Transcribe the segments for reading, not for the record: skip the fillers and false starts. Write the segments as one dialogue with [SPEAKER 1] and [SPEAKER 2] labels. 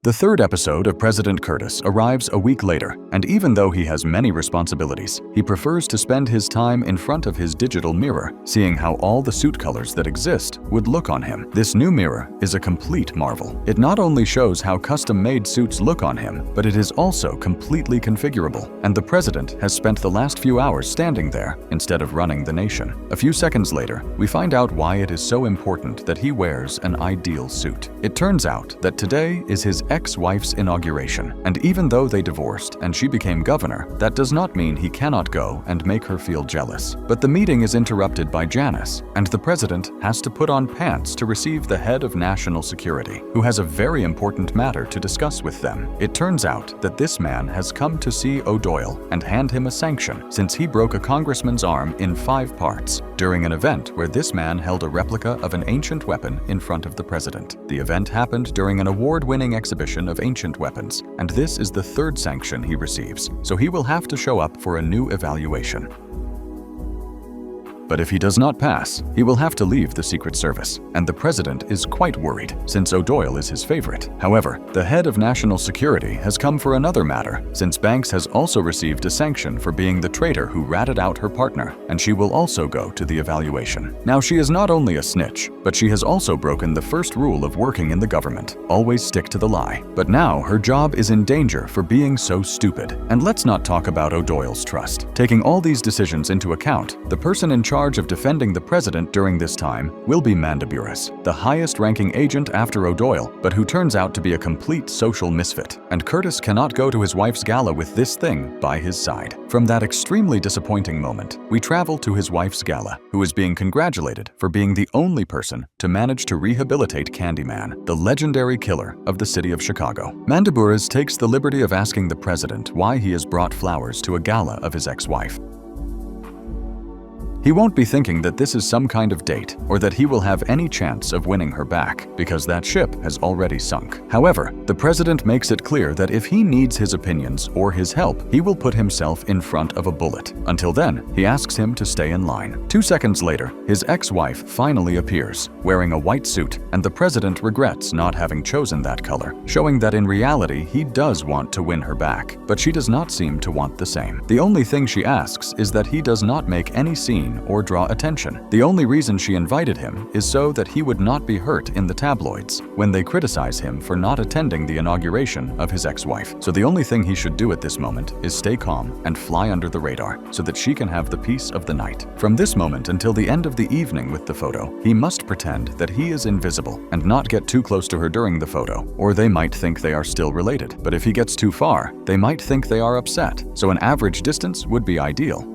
[SPEAKER 1] The third episode of President Curtis arrives a week later, and even though he has many responsibilities, he prefers to spend his time in front of his digital mirror, seeing how all the suit colors that exist would look on him. This new mirror is a complete marvel. It not only shows how custom-made suits look on him, but it is also completely configurable, and the president has spent the last few hours standing there instead of running the nation. A few seconds later, we find out why it is so important that he wears an ideal suit. It turns out that today is his ex-wife's inauguration, and even though they divorced and she became governor, that does not mean he cannot go and make her feel jealous. But the meeting is interrupted by Janice, and the president has to put on pants to receive the head of national security, who has a very important matter to discuss with them. It turns out that this man has come to see O'Doyle and hand him a sanction since he broke a congressman's arm in 5 parts during an event where this man held a replica of an ancient weapon in front of the president. The event happened during an award-winning exhibition of ancient weapons, and this is the 3rd sanction he receives, so he will have to show up for a new evaluation. But if he does not pass, he will have to leave the Secret Service, and the president is quite worried, since O'Doyle is his favorite. However, the head of national security has come for another matter, since Banks has also received a sanction for being the traitor who ratted out her partner, and she will also go to the evaluation. Now, she is not only a snitch, but she has also broken the first rule of working in the government: always stick to the lie. But now, her job is in danger for being so stupid. And let's not talk about O'Doyle's trust. Taking all these decisions into account, the person in charge of defending the president during this time will be Mandiburas, the highest-ranking agent after O'Doyle, but who turns out to be a complete social misfit. And Curtis cannot go to his wife's gala with this thing by his side. From that extremely disappointing moment, we travel to his wife's gala, who is being congratulated for being the only person to manage to rehabilitate Candyman, the legendary killer of the city of Chicago. Mandiburas takes the liberty of asking the president why he has brought flowers to a gala of his ex-wife. He won't be thinking that this is some kind of date or that he will have any chance of winning her back, because that ship has already sunk. However, the president makes it clear that if he needs his opinions or his help, he will put himself in front of a bullet. Until then, he asks him to stay in line. 2 seconds later, his ex-wife finally appears, wearing a white suit, and the president regrets not having chosen that color, showing that in reality he does want to win her back, but she does not seem to want the same. The only thing she asks is that he does not make any scene or draw attention. The only reason she invited him is so that he would not be hurt in the tabloids when they criticize him for not attending the inauguration of his ex-wife. So the only thing he should do at this moment is stay calm and fly under the radar so that she can have the peace of the night. From this moment until the end of the evening with the photo, he must pretend that he is invisible and not get too close to her during the photo, or they might think they are still related. But if he gets too far, they might think they are upset, so an average distance would be ideal.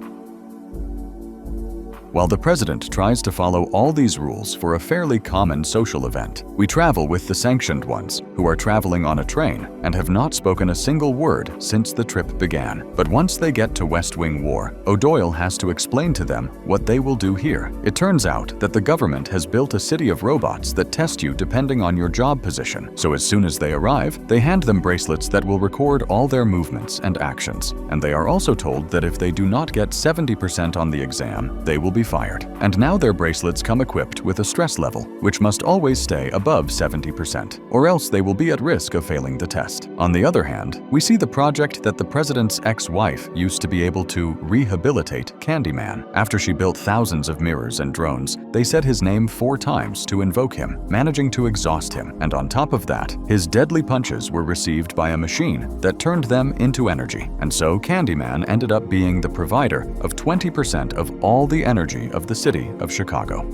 [SPEAKER 1] While the president tries to follow all these rules for a fairly common social event, we travel with the sanctioned ones, who are traveling on a train and have not spoken a single word since the trip began. But once they get to West Wing War, O'Doyle has to explain to them what they will do here. It turns out that the government has built a city of robots that test you depending on your job position. So as soon as they arrive, they hand them bracelets that will record all their movements and actions. And they are also told that if they do not get 70% on the exam, they will be fired. And now their bracelets come equipped with a stress level, which must always stay above 70%, or else they will be at risk of failing the test. On the other hand, we see the project that the president's ex-wife used to be able to rehabilitate Candyman. After she built thousands of mirrors and drones, they said his name 4 times to invoke him, managing to exhaust him. And on top of that, his deadly punches were received by a machine that turned them into energy. And so Candyman ended up being the provider of 20% of all the energy of the city of Chicago.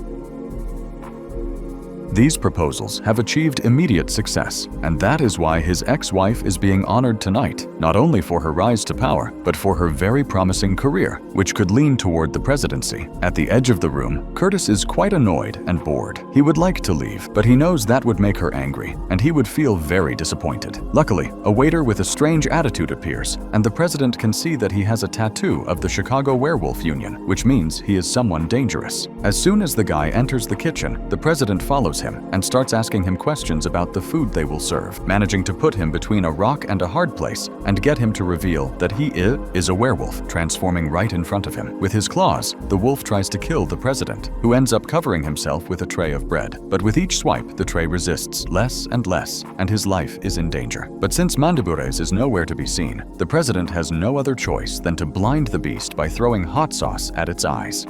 [SPEAKER 1] These proposals have achieved immediate success, and that is why his ex-wife is being honored tonight, not only for her rise to power, but for her very promising career, which could lean toward the presidency. At the edge of the room, Curtis is quite annoyed and bored. He would like to leave, but he knows that would make her angry, and he would feel very disappointed. Luckily, a waiter with a strange attitude appears, and the president can see that he has a tattoo of the Chicago Werewolf Union, which means he is someone dangerous. As soon as the guy enters the kitchen, the president follows him and starts asking him questions about the food they will serve, managing to put him between a rock and a hard place and get him to reveal that he is a werewolf, transforming right in front of him. With his claws, the wolf tries to kill the president, who ends up covering himself with a tray of bread. But with each swipe, the tray resists less and less, and his life is in danger. But since Mandibures is nowhere to be seen, the president has no other choice than to blind the beast by throwing hot sauce at its eyes.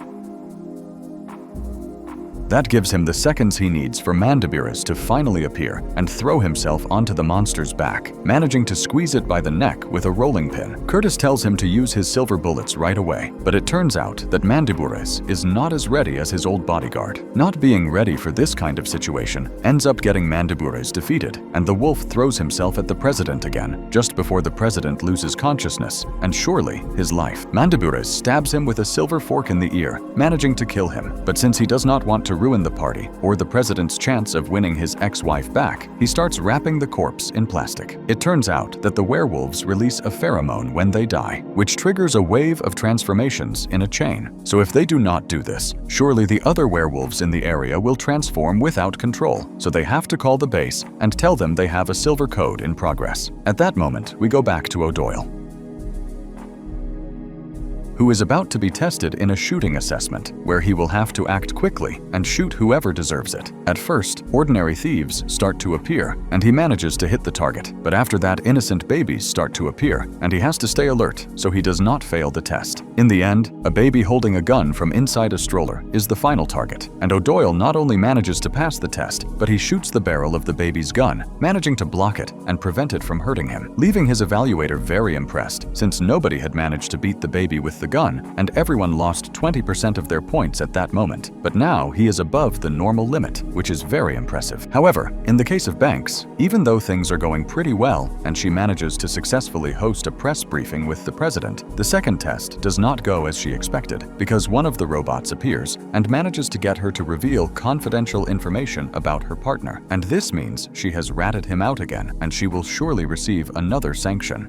[SPEAKER 1] That gives him the seconds he needs for Mandibures to finally appear and throw himself onto the monster's back, managing to squeeze it by the neck with a rolling pin. Curtis tells him to use his silver bullets right away, but it turns out that Mandibures is not as ready as his old bodyguard. Not being ready for this kind of situation ends up getting Mandibures defeated, and the wolf throws himself at the president again, just before the president loses consciousness and surely his life. Mandibures stabs him with a silver fork in the ear, managing to kill him, but since he does not want to ruin the party or the president's chance of winning his ex-wife back, he starts wrapping the corpse in plastic. It turns out that the werewolves release a pheromone when they die, which triggers a wave of transformations in a chain. So if they do not do this, surely the other werewolves in the area will transform without control. So they have to call the base and tell them they have a silver code in progress. At that moment, we go back to O'Doyle, who is about to be tested in a shooting assessment, where he will have to act quickly and shoot whoever deserves it. At first, ordinary thieves start to appear, and he manages to hit the target. But after that, innocent babies start to appear, and he has to stay alert so he does not fail the test. In the end, a baby holding a gun from inside a stroller is the final target, and O'Doyle not only manages to pass the test, but he shoots the barrel of the baby's gun, managing to block it and prevent it from hurting him, leaving his evaluator very impressed, since nobody had managed to beat the baby with the gun, and everyone lost 20% of their points at that moment. But now he is above the normal limit, which is very impressive. However, in the case of Banks, even though things are going pretty well and she manages to successfully host a press briefing with the president, the second test does not go as she expected, because one of the robots appears and manages to get her to reveal confidential information about her partner. And this means she has ratted him out again, and she will surely receive another sanction.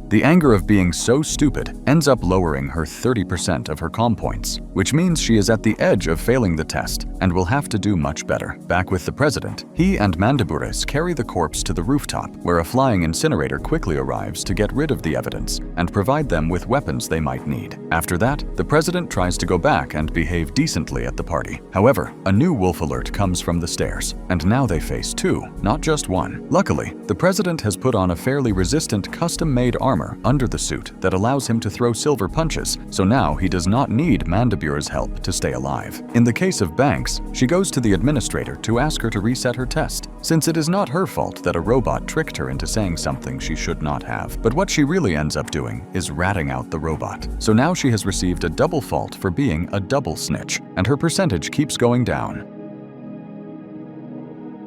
[SPEAKER 1] The anger of being so stupid ends up lowering her 30% of her comm points, which means she is at the edge of failing the test and will have to do much better. Back with the president, he and Mandibures carry the corpse to the rooftop, where a flying incinerator quickly arrives to get rid of the evidence and provide them with weapons they might need. After that, the president tries to go back and behave decently at the party. However, a new wolf alert comes from the stairs, and now they face two, not just one. Luckily, the president has put on a fairly resistant custom-made armor under the suit that allows him to throw silver punches, so now he does not need Mandibure's help to stay alive. In the case of Banks, she goes to the administrator to ask her to reset her test, since it is not her fault that a robot tricked her into saying something she should not have. But what she really ends up doing is ratting out the robot. So now she has received a double fault for being a double snitch, and her percentage keeps going down.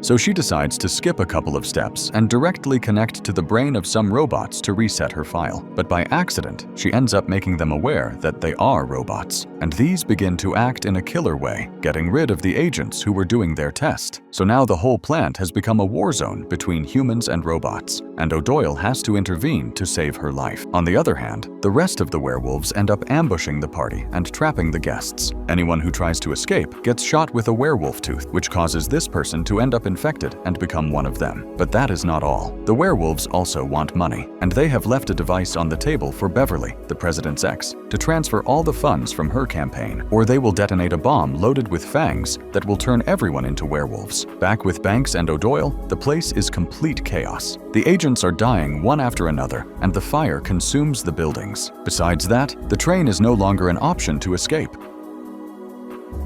[SPEAKER 1] So she decides to skip a couple of steps and directly connect to the brain of some robots to reset her file. But by accident, she ends up making them aware that they are robots, and these begin to act in a killer way, getting rid of the agents who were doing their test. So now the whole plant has become a war zone between humans and robots, and O'Doyle has to intervene to save her life. On the other hand, the rest of the werewolves end up ambushing the party and trapping the guests. Anyone who tries to escape gets shot with a werewolf tooth, which causes this person to end up infected and become one of them. But that is not all. The werewolves also want money, and they have left a device on the table for Beverly, the president's ex, to transfer all the funds from her campaign, or they will detonate a bomb loaded with fangs that will turn everyone into werewolves. Back with Banks and O'Doyle, the place is complete chaos. The agents are dying one after another, and the fire consumes the buildings. Besides that, the train is no longer an option to escape,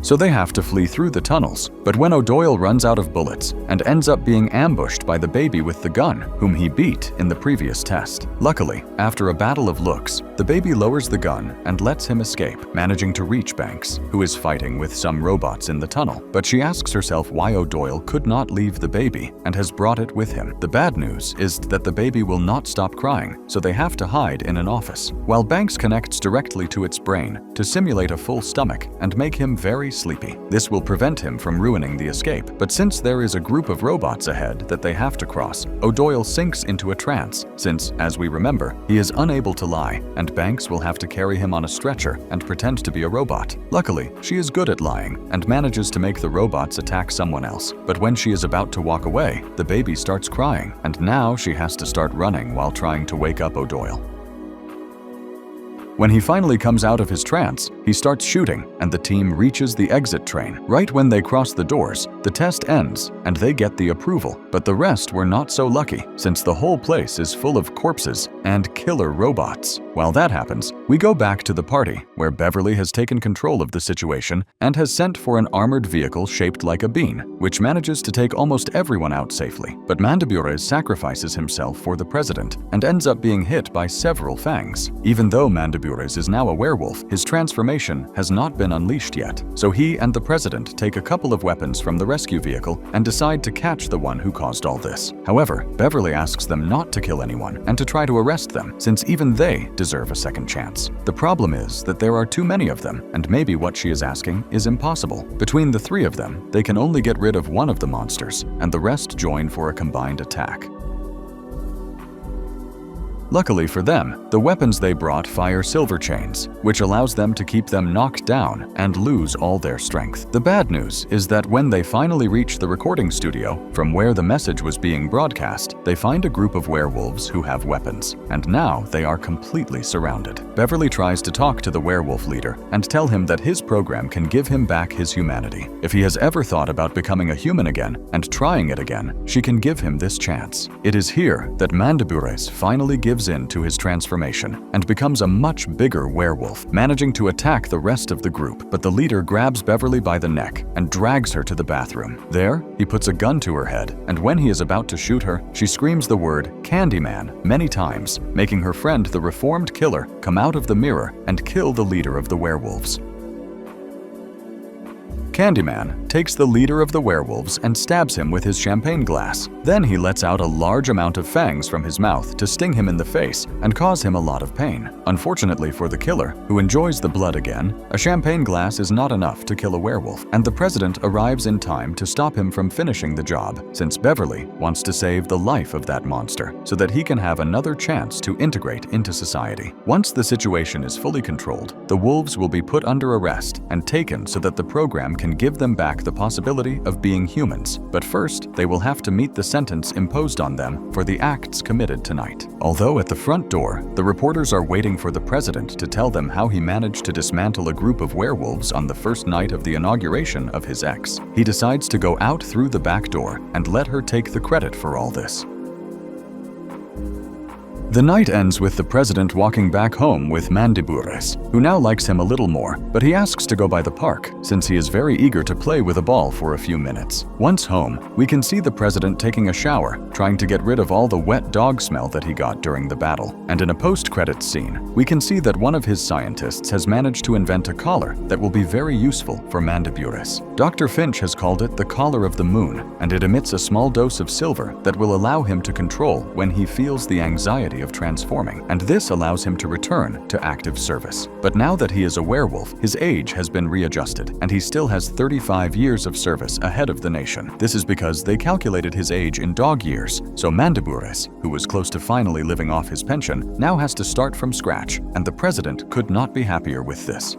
[SPEAKER 1] so they have to flee through the tunnels. But when O'Doyle runs out of bullets and ends up being ambushed by the baby with the gun, whom he beat in the previous test. Luckily, after a battle of looks, the baby lowers the gun and lets him escape, managing to reach Banks, who is fighting with some robots in the tunnel. But she asks herself why O'Doyle could not leave the baby and has brought it with him. The bad news is that the baby will not stop crying, so they have to hide in an office, while Banks connects directly to its brain to simulate a full stomach and make him very very sleepy. This will prevent him from ruining the escape. But since there is a group of robots ahead that they have to cross, O'Doyle sinks into a trance since, as we remember, he is unable to lie, and Banks will have to carry him on a stretcher and pretend to be a robot. Luckily, she is good at lying and manages to make the robots attack someone else. But when she is about to walk away, the baby starts crying, and now she has to start running while trying to wake up O'Doyle. When he finally comes out of his trance, he starts shooting, and the team reaches the exit train. Right when they cross the doors, the test ends, and they get the approval. But the rest were not so lucky, since the whole place is full of corpses and killer robots. While that happens, we go back to the party, where Beverly has taken control of the situation and has sent for an armored vehicle shaped like a bean, which manages to take almost everyone out safely. But Mandibures sacrifices himself for the president and ends up being hit by several fangs. Even though Mandibures is now a werewolf, his transformation has not been unleashed yet. So he and the president take a couple of weapons from the rescue vehicle and decide to catch the one who caused all this. However, Beverly asks them not to kill anyone and to try to arrest them, since even they deserve a second chance. The problem is that there are too many of them, and maybe what she is asking is impossible. Between the three of them, they can only get rid of one of the monsters, and the rest join for a combined attack. Luckily for them, the weapons they brought fire silver chains, which allows them to keep them knocked down and lose all their strength. The bad news is that when they finally reach the recording studio, from where the message was being broadcast, they find a group of werewolves who have weapons, and now they are completely surrounded. Beverly tries to talk to the werewolf leader and tell him that his program can give him back his humanity. If he has ever thought about becoming a human again and trying it again, she can give him this chance. It is here that Mandibures finally gives in to his transformation and becomes a much bigger werewolf, managing to attack the rest of the group. But the leader grabs Beverly by the neck and drags her to the bathroom. There, he puts a gun to her head, and when he is about to shoot her, she screams the word Candyman many times, making her friend, the reformed killer, come out of the mirror and kill the leader of the werewolves. Candyman takes the leader of the werewolves and stabs him with his champagne glass. Then he lets out a large amount of fangs from his mouth to sting him in the face and cause him a lot of pain. Unfortunately for the killer, who enjoys the blood again, a champagne glass is not enough to kill a werewolf, and the president arrives in time to stop him from finishing the job, since Beverly wants to save the life of that monster so that he can have another chance to integrate into society. Once the situation is fully controlled, the wolves will be put under arrest and taken so that the program can give them back the possibility of being humans. But first, they will have to meet the sentence imposed on them for the acts committed tonight. Although at the front door, the reporters are waiting for the president to tell them how he managed to dismantle a group of werewolves on the first night of the inauguration of his ex, he decides to go out through the back door and let her take the credit for all this. The night ends with the president walking back home with Mandibures, who now likes him a little more, but he asks to go by the park, since he is very eager to play with a ball for a few minutes. Once home, we can see the president taking a shower, trying to get rid of all the wet dog smell that he got during the battle. And in a post-credits scene, we can see that one of his scientists has managed to invent a collar that will be very useful for Mandibures. Dr. Finch has called it the Collar of the Moon, and it emits a small dose of silver that will allow him to control when he feels the anxiety of transforming, and this allows him to return to active service. But now that he is a werewolf, his age has been readjusted, and he still has 35 years of service ahead of the nation. This is because they calculated his age in dog years, so Mandibures, who was close to finally living off his pension, now has to start from scratch, and the president could not be happier with this.